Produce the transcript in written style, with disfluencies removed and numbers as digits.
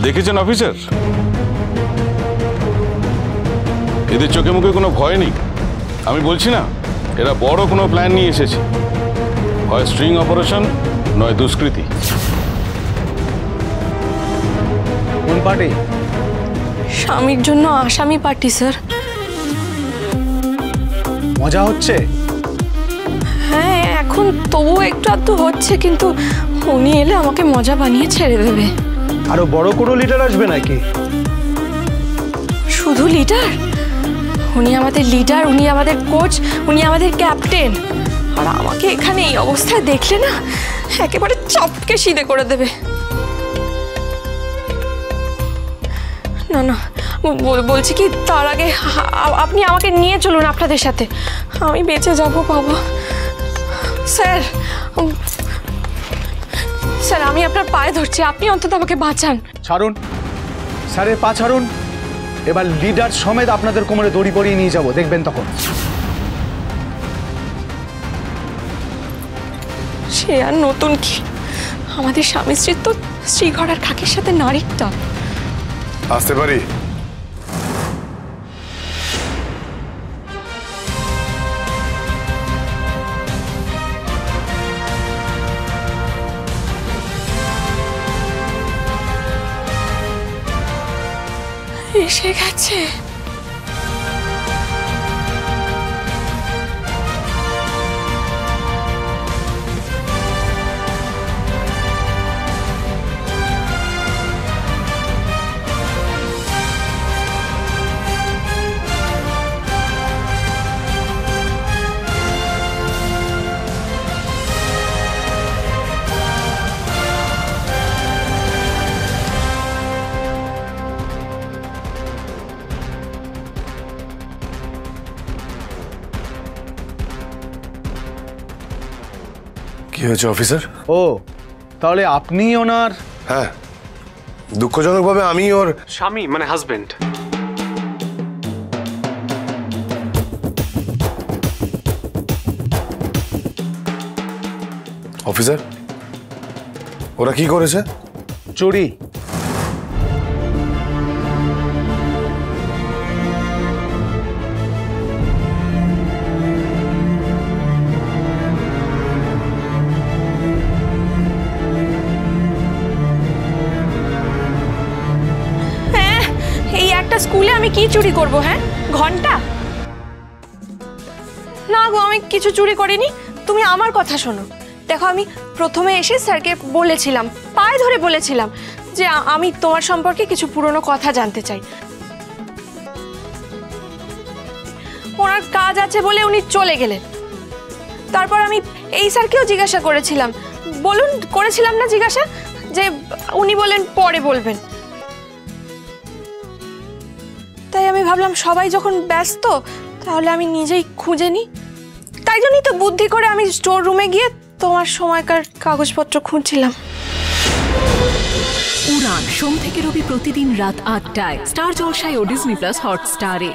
দেখেছেন অফিসার, এদের চোখে মুখে কোনো ভয় নেই। আমি বলছি না, এরা বড় কোনো প্ল্যান নিয়ে এসেছে, হয় স্ট্রিং অপারেশন নয় দুষ্কৃতি। কোন পার্টি? স্বামীর জন্য আসামি পার্টি স্যার। মজা হচ্ছে? হ্যাঁ, এখন তবুও একটু আধটু হচ্ছে, কিন্তু উনি এলে আমাকে মজা বানিয়ে ছেড়ে দেবে। আরো বড় কোনো লিডার আসবে নাকি? শুধু লিডার? উনি আমাদের লিডার, উনি আমাদের কোচ, উনি আমাদের ক্যাপ্টেন। আর আমাকে এখানে এই অবস্থায় দেখলে না একেবারে চপকে সিধে করে দেবে। না না, বলছি কি, তার আগে আপনি আমাকে নিয়ে চলুন আপনাদের সাথে, আমি বেঁচে যাব বাবা। স্যার, স্যার আমি আপনার পায়ে ধরছি, আপনি অন্তত আমাকে বাঁচান। ছাড়ুন, স্যারের পা ছাড়ুন। এবার লিডার সমেত আপনাদের কোমরে দড়ি পরিয়ে নিয়ে যাব, দেখবেন তখন। সে আর নতুন কি, আমাদের স্বামী স্ত্রীর তো শ্রীঘর আর খাকির সাথে নারীরটা। আসতে পারি? এসে গেছে। কি হয়েছে অফিসার? ও, তাহলে আপনি ওনার? হ্যাঁ, দুঃখজনকভাবে আমি ওর স্বামী, মানে হাজবেন্ড। অফিসার, ওরা কি করেছে? চুরি। স্কুলে আমি কি চুরি করব? হ্যাঁ, ঘন্টা? না গো, আমি কিছু চুরি করিনি। তুমি আমার কথা শোনো। দেখো, আমি প্রথমে এসে স্যারকে বলেছিলাম, পায়ে ধরে বলেছিলাম যে আমি তোমার সম্পর্কে কিছু পুরনো কথা জানতে চাই। ওনার কাজ আছে বলে উনি চলে গেলেন। তারপর আমি এই স্যারকেও জিজ্ঞাসা করেছিলাম, বলুন, করেছিলাম না জিজ্ঞাসা, যে উনি বলেন পরে বলবেন। তাই আমি ভাবলাম সবাই যখন ব্যস্ত, তাহলে আমি নিজেই খুঁজে নিই। তাই জন্যই তো বুদ্ধি করে আমি স্টোর রুমে গিয়ে তোমার সময়কার কাগজপত্র খুঁজছিলাম। উড়ান সোম থেকে রবি প্রতিদিন রাত ৮টায় স্টার জলসায় ও ডিজনি প্লাস হটস্টারে।